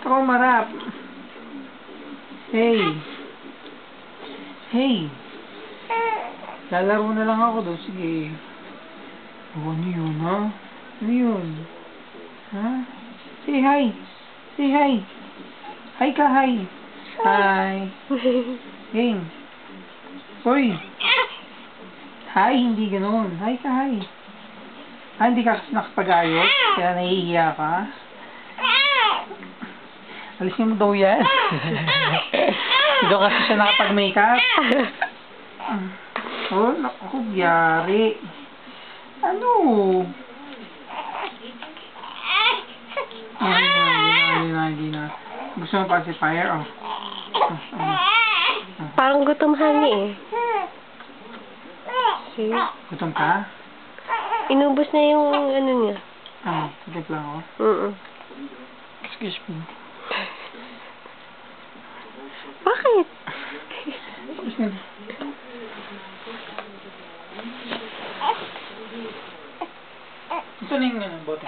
Ako marap. Hey. Hey. Lalaro na lang ako daw. Sige. Oh, ano yun, ha? Ano yun? Ha? Say hi. Say hi. Hi ka, hi. Hi. Hey. Hoy. Hi, hindi ganun. Hi ka, hi. Ah, hindi ka kasi nakapag-ayos? Kaya nahihiya ka? Alisin mo daw yan. Hindi kasi siya nakapag-makeup. Oh, naku, biyari. Ano? Hindi na. Gusto mo pacifier? Oh. Parang gutom Hani eh. See? Gutom ka? Inubos na yung ano niya. Saglit lang ako. Excuse me. Bakit? Tapos na. Ito na yung bote.